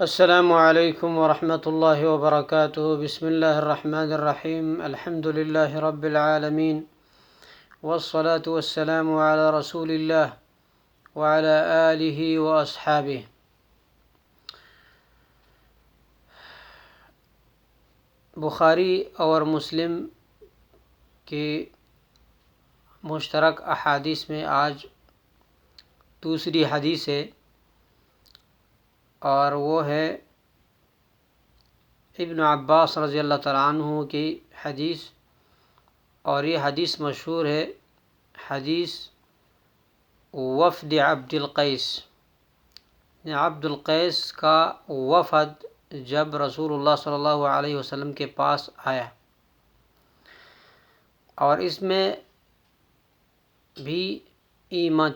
السلام علیکم ورحمۃ اللہ وبرکاتہ۔ بسم اللہ الرحمن الرحیم۔ الحمد للہ رب العالمین، والصلاة والسلام علی رسول اللہ وعلی آلہ واصحابہ۔ بخاری اور مسلم کی مشترک احادیث میں آج دوسری حدیث ہے، اور وہ ہے ابن عباس رضی اللہ تعالیٰ عنہ کی حدیث، اور یہ حدیث مشہور ہے، حدیث وفد عبد القیس۔ عبد القیس کا وفد جب رسول اللہ صلی اللہ علیہ وسلم کے پاس آیا، اور اس میں بھی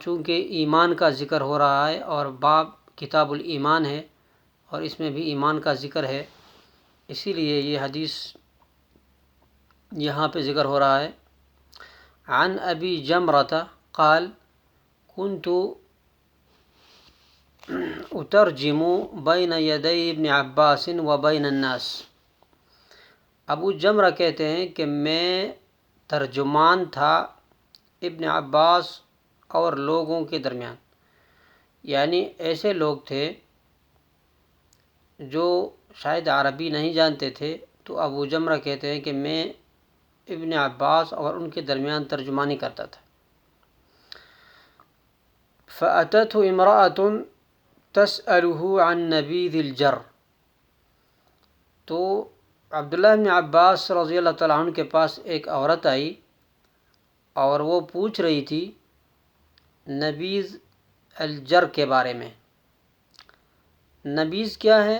چونکہ ایمان کا ذکر ہو رہا ہے، اور باب کتاب الایمان ہے، اور اس میں بھی ایمان کا ذکر ہے، اسی لیے یہ حدیث یہاں پہ ذکر ہو رہا ہے۔ عن ابی جمرۃ قال كنت اترجم بین یدی ابن عباس و بین الناس۔ ابو جمرہ کہتے ہیں کہ میں ترجمان تھا ابن عباس اور لوگوں کے درمیان، یعنی ایسے لوگ تھے جو شاید عربی نہیں جانتے تھے، تو ابو جمرہ کہتے ہیں کہ میں ابن عباس اور ان کے درمیان ترجمانی کرتا تھا۔ فأتته امرأة تسأله عن نبیذ الجر، تو عبداللہ بن عباس رضی اللہ تعالیٰ عنہ کے پاس ایک عورت آئی، اور وہ پوچھ رہی تھی نبیذ الجر کے بارے میں۔ نبیذ کیا ہے؟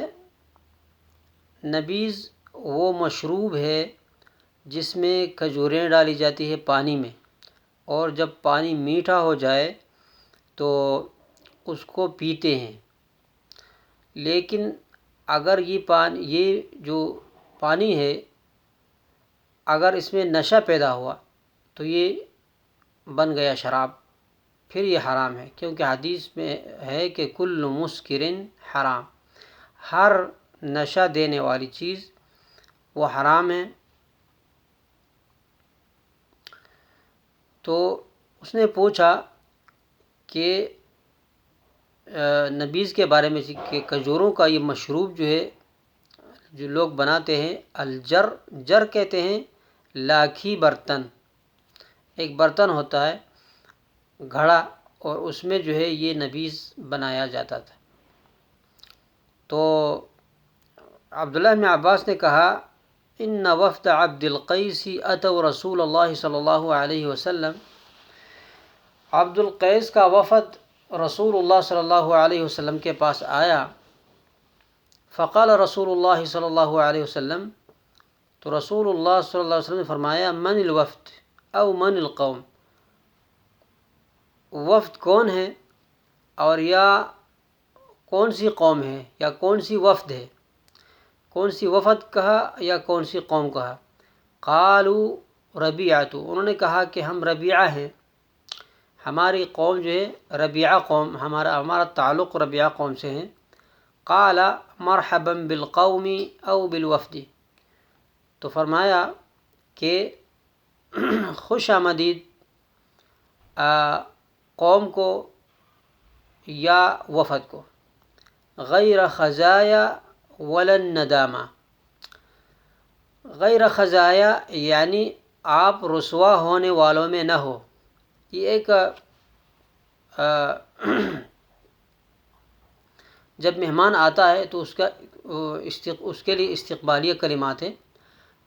نبیذ وہ مشروب ہے جس میں کھجوریں ڈالی جاتی ہے پانی میں، اور جب پانی میٹھا ہو جائے تو اس کو پیتے ہیں، لیکن اگر یہ جو پانی ہے، اگر اس میں نشہ پیدا ہوا تو یہ بن گیا شراب، پھر یہ حرام ہے، کیونکہ حدیث میں ہے کہ کل مسکر حرام، ہر نشہ دینے والی چیز وہ حرام ہے۔ تو اس نے پوچھا کہ نبیذ کے بارے میں، کہ کھجوروں کا یہ مشروب جو ہے جو لوگ بناتے ہیں، الجر، جر کہتے ہیں لاکھی برتن، ایک برتن ہوتا ہے گھڑا، اور اس میں جو ہے یہ نبیذ بنایا جاتا تھا۔ تو عبداللہ بن عباس نے کہا ان وفد عبد القیس اتوا رسول اللہ صلی اللہ علیہ وسلم، عبد القیس کا وفد رسول اللہ صلی اللہ علیہ وسلم کے پاس آیا۔ فقال رسول اللہ صلی اللہ علیہ وسلم، تو رسول اللہ صلی اللہ علیہ وسلم نے فرمایا من الوفد او من القوم، وفد کون ہے، اور یا کون سی قوم ہے، یا کون سی وفد ہے، کون سی وفد کہا یا کون سی قوم کہا؟ قالوا ربیعۃ، انہوں نے کہا کہ ہم ربیعہ ہیں، ہماری قوم جو ہے ربیعہ قوم، ہمارا تعلق ربیعہ قوم سے ہیں۔ قال مرحبا بالقوم او بالوفد، تو فرمایا کہ خوش آمدید قوم کو یا وفد کو۔ غیر خزایا ولا الندامہ، غیر خزایا یعنی آپ رسوا ہونے والوں میں نہ ہو۔ یہ ایک جب مہمان آتا ہے تو اس کے لیے استقبالیہ کلمات ہیں،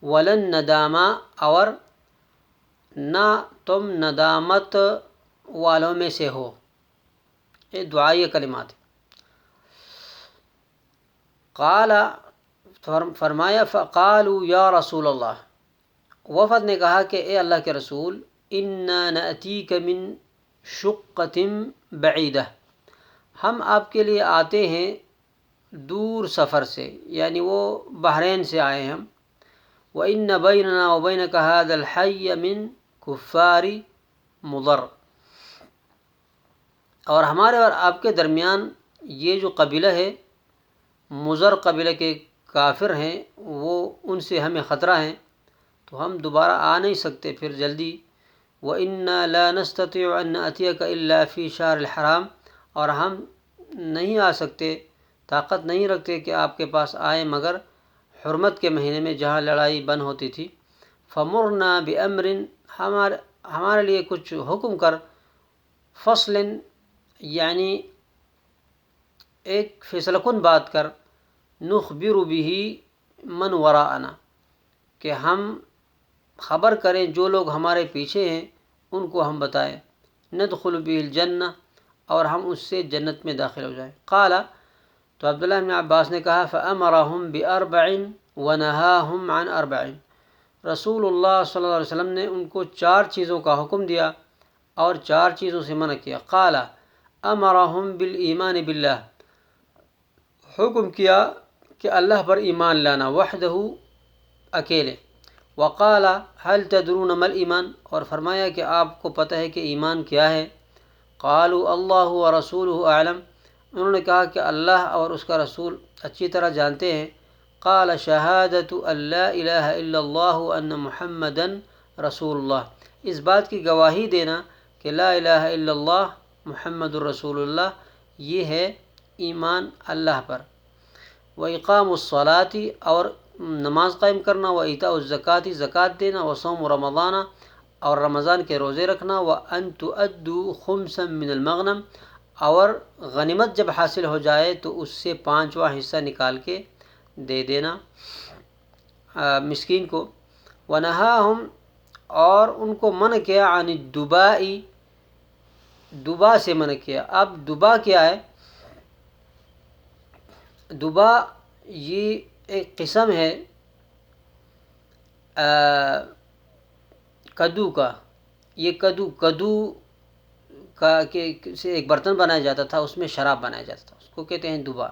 ولا الندامہ، اور نہ تم ندامت والوں میں سے ہو، یہ دعائیہ کلمات ہیں۔ قال، فرمایا فقالوا یا رسول اللہ، وفد نے کہا کہ اے اللہ کے رسول، انا نأتیک من شقۃ بعیدہ، ہم آپ کے لیے آتے ہیں دور سفر سے، یعنی وہ بحرین سے آئے ہیں ہم۔ وَإِنَّ بَيْنَنَا وَبَيْنَكَ هَذَا الْحَيَّ مِنْ كُفَّارِ مضر، اور ہمارے اور آپ کے درمیان یہ جو قبیلہ ہے مضر قبیلہ کے کافر ہیں، وہ ان سے ہمیں خطرہ ہیں، تو ہم دوبارہ آ نہیں سکتے پھر جلدی۔ وَإِنَّا لَا نَسْتَطِيعُ أَن نَأْتِيَكَ إِلَّا فِي شَهْرِ الْحَرَامِ، اور ہم نہیں آ سکتے، طاقت نہیں رکھتے کہ آپ کے پاس آئیں مگر حرمت کے مہینے میں جہاں لڑائی بند ہوتی تھی۔ فَمُرْنَا بِأَمْرٍ، ہمارے لیے کچھ حکم کر، فصل یعنی ایک فیصلہ کن بات کر، نخبر به من وراءنا، کہ ہم خبر کریں جو لوگ ہمارے پیچھے ہیں ان کو ہم بتائیں، ندخل به الجنہ، اور ہم اس سے جنت میں داخل ہو جائیں۔ قال، تو عبداللہ بن عباس نے کہا، فَأَمَرَهُمْ بِأَرْبَعٍ وَنَهَاهُمْ عَنْ أَرْبَعٍ، رسول اللہ صلی اللہ علیہ وسلم نے ان کو 4 چیزوں کا حکم دیا اور 4 چیزوں سے منع کیا۔ قال، أَمَرَهُمْ بِالْإِيمَانِ بِاللَّهِ، حکم کیا کہ اللہ پر ایمان لانا، وحدہ، اکیلے۔ وقال هل تدرون ما الایمان، اور فرمایا کہ آپ کو پتہ ہے کہ ایمان کیا ہے؟ قالوا اللہ ورسولہ اعلم، انہوں نے کہا کہ اللہ اور اس کا رسول اچھی طرح جانتے ہیں۔ قال شہادۃ ان لا الہ الا اللہ وان محمدا رسول اللہ، اس بات کی گواہی دینا کہ لا الہ الا اللہ محمد الرسول اللہ، یہ ہے ایمان اللہ پر۔ وإقام الصلاة، اور نماز قائم کرنا، وإیتاء الزکاة، زکوٰۃ دینا، وصوم رمضان، اور رمضان کے روزے رکھنا، وأن تؤدوا خمسا من المغنم، اور غنیمت جب حاصل ہو جائے تو اس سے 5واں حصہ نکال کے دے دینا مسکین کو۔ ونہاہم، اور ان کو منع کیا، عن الدباء، دبا سے منع کیا۔ اب دبا کیا ہے؟ دبا یہ ایک قسم ہے کدو کا، یہ کدو کا سے ایک برتن بنایا جاتا تھا، اس میں شراب بنایا جاتا تھا، اس کو کہتے ہیں دبا،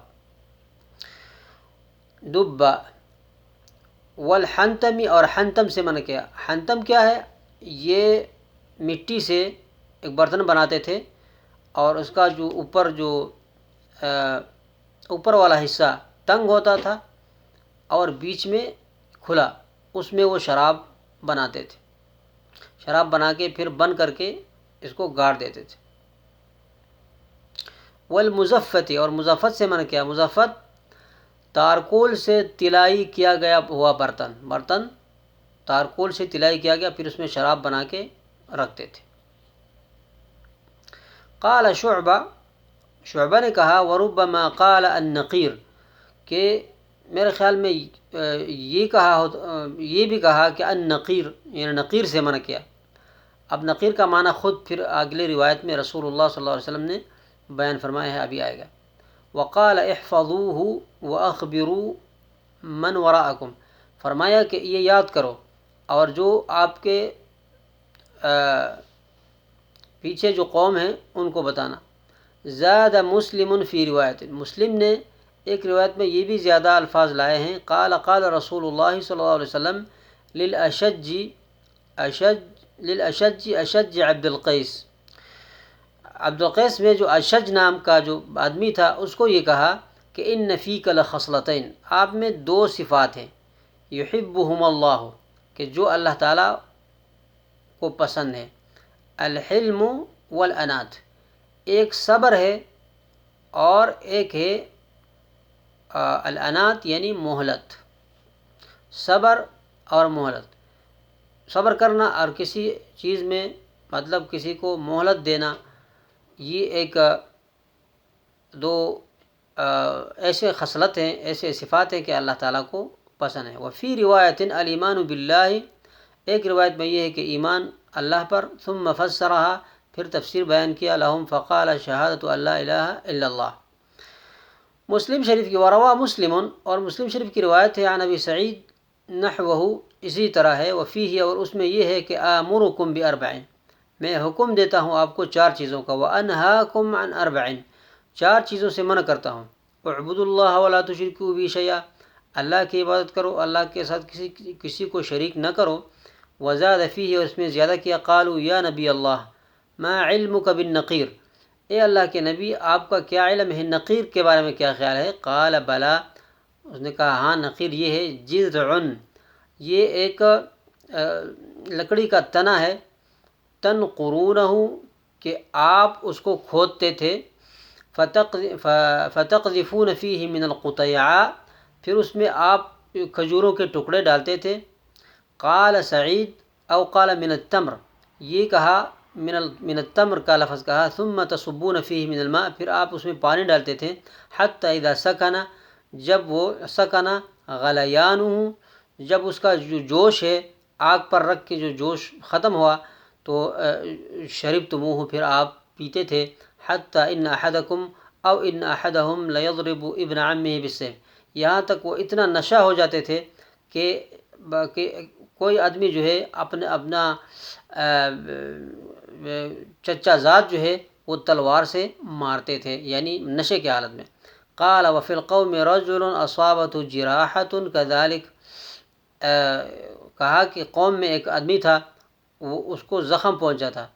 دبا۔ والحنتمی، اور حنتم سے منع کیا۔ حنتم کیا ہے؟ یہ مٹی سے ایک برتن بناتے تھے اور اس کا جو اوپر والا حصہ تنگ ہوتا تھا اور بیچ میں کھلا، اس میں وہ شراب بناتے تھے، شراب بنا کے پھر بند کر کے اس کو گاڑ دیتے تھے۔ والمزفت، اور مزفت سے منع کیا۔ مزفت تارکول سے تلائی کیا گیا ہوا برتن تارکول سے تلائی کیا گیا، پھر اس میں شراب بنا کے رکھتے تھے۔ قال شعبہ نے کہا، وربما قال النقیر، کہ میرے خیال میں یہ بھی کہا کہ النقیر، یعنی نقیر سے منع کیا۔ اب نقیر کا معنی خود پھر اگلے روایت میں رسول اللہ صلی اللہ علیہ وسلم نے بیان فرمایا ہے، ابھی آئے گا۔ وقال احفظوه واخبروا من وراءکم، فرمایا کہ یہ یاد کرو اور جو آپ کے پیچھے جو قوم ہیں ان کو بتانا۔ زاد مسلم فی روایت، مسلم نے ایک روایت میں یہ بھی زیادہ الفاظ لائے ہیں، قال رسول اللہ صلی اللہ علیہ وسلم للاشج عبد القیس، عبد القیس میں جو اشج نام کا جو آدمی تھا اس کو یہ کہا کہ ان فیک لخصلتین، آپ میں 2 صفات ہیں، یحبہم اللہ، کہ جو اللہ تعالیٰ کو پسند ہے، الحلم والانات، ایک صبر ہے اور ایک ہے الانات یعنی مہلت، صبر اور مہلت، صبر کرنا اور کسی چیز میں مطلب کسی کو مہلت دینا، یہ ایک 2 ایسے خصلت ہیں، ایسے صفات ہیں کہ اللہ تعالیٰ کو پسند ہے۔ وفی روایت الایمان باللہ، ایک روایت میں یہ ہے کہ ایمان اللہ پر، ثم فسرها، پھر تفسیر بیان کیا، لہم فقال شہادت ان لا الہ الا اللہ۔ مسلم شریف کی وروا مسلم، اور مسلم شریف کی روایت ہے، عن ابی سعید نحوہ، اسی طرح ہے، وفیہ، اور اس میں یہ ہے کہ آمرکم باربع، میں حکم دیتا ہوں آپ کو 4 چیزوں کا، وانہاکم عن اربع، 4 چیزوں سے منع کرتا ہوں، اعبدوا اللہ ولا تشرکوا بہ شیئا، اللہ کی عبادت کرو، اللہ کے ساتھ کسی کو شریک نہ کرو۔ وزاد فیہ، اور اس میں زیادہ کیا، قالوا یا نبی اللہ ما علمک بالنقیر، اے اللہ کے نبی آپ کا کیا علم ہے نقیر کے بارے میں کیا خیال ہے؟ قال بلا، اس نے کہا ہاں نقیر یہ ہے جذع، یہ ایک لکڑی کا تنا ہے، تنقرونہ، کہ آپ اس کو کھودتے تھے، فتقذفون فیہ من القطیعاء، پھر اس میں آپ کھجوروں کے ٹکڑے ڈالتے تھے۔ قال سعید او قال من التمر، یہ کہا من التمر کا لفظ کہا، ثم تصبون فیہ من الماء، پھر آپ اس میں پانی ڈالتے تھے، حتی اذا سکن، جب وہ سکن غلیانہ، جب اس کا جو جوش ہے آگ پر رکھ کے جو جوش ختم ہوا تو شربتموہ، پھر آپ پیتے تھے، حتی ان احدکم او ان احدہم لیضرب ابن عمہ بالسیف، یہاں تک وہ اتنا نشہ ہو جاتے تھے کہ کوئی آدمی جو ہے اپنا چچا زاد جو ہے وہ تلوار سے مارتے تھے، یعنی نشے کی حالت میں۔ قال وفی القوم رجل اصابته جراحۃ کذلک، کہا کہ قوم میں ایک آدمی تھا وہ اس کو زخم پہنچا تھا۔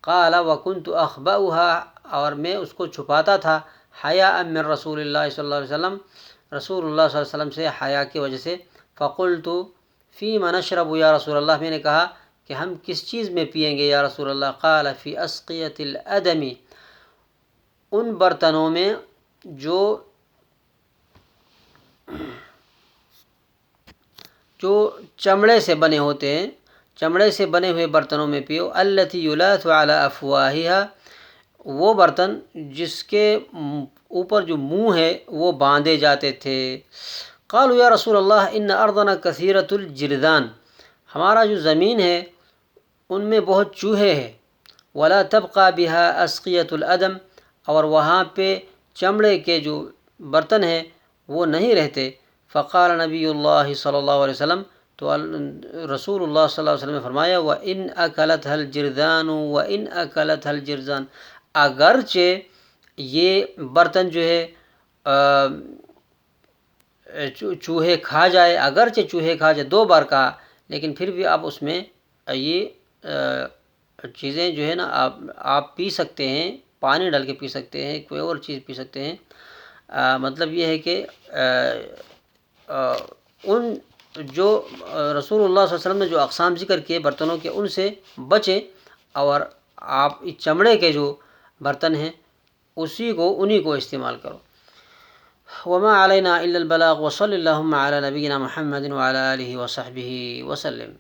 قال وکنت اخبأها، اور میں اس کو چھپاتا تھا، حیاء من رسول اللہ صلی اللہ علیہ وسلم، رسول اللہ صلی اللہ علیہ وسلم سے حیا کی وجہ سے۔ فقلت فیما نشرب یا رسول اللہ، میں نے کہا کہ ہم کس چیز میں پئیں گے یا رسول اللہ؟ قال فی اسقیۃ الادم، ان برتنوں میں جو چمڑے سے بنے ہوتے ہیں، چمڑے سے بنے ہوئے برتنوں میں پیو، التی یلاث علی افواہہا، وہ برتن جس کے اوپر جو منہ ہے وہ باندھے جاتے تھے۔ قالوا یا رسول اللہ ان ارضنا کثیرۃ الجرذان، ہمارا جو زمین ہے ان میں بہت چوہے ہیں، ولا تبقى بها اسقیۃ الادم، اور وہاں پہ چمڑے کے جو برتن ہیں وہ نہیں رہتے۔ فقال نبی اللہ صلی اللہ علیہ وسلم، تو رسول اللہ صلی اللہ علیہ وسلم نے فرمایا وَإِنْ أَكَلَتْهَا الْجِرْذَانُ وَإِنْ أَكَلَتْهَا الْجِرْذَانُ، اگرچہ یہ برتن جو ہے چوہے کھا جائے، اگرچہ چوہے کھا جائے، دو بار کہا، لیکن پھر بھی آپ اس میں یہ چیزیں جو ہے نا آپ پی سکتے ہیں، پانی ڈال کے پی سکتے ہیں، کوئی اور چیز پی سکتے ہیں۔ مطلب یہ ہے کہ ان جو رسول اللہ صلی اللہ علیہ وسلم نے جو اقسام ذکر کیے برتنوں کے، ان سے بچیں، اور آپ چمڑے کے جو برتن ہیں انہی کو استعمال کرو۔ وما علینا الا البلاغ، وصلی اللہم علی نبینا محمد وعلی آلہ وصحبہ وسلم۔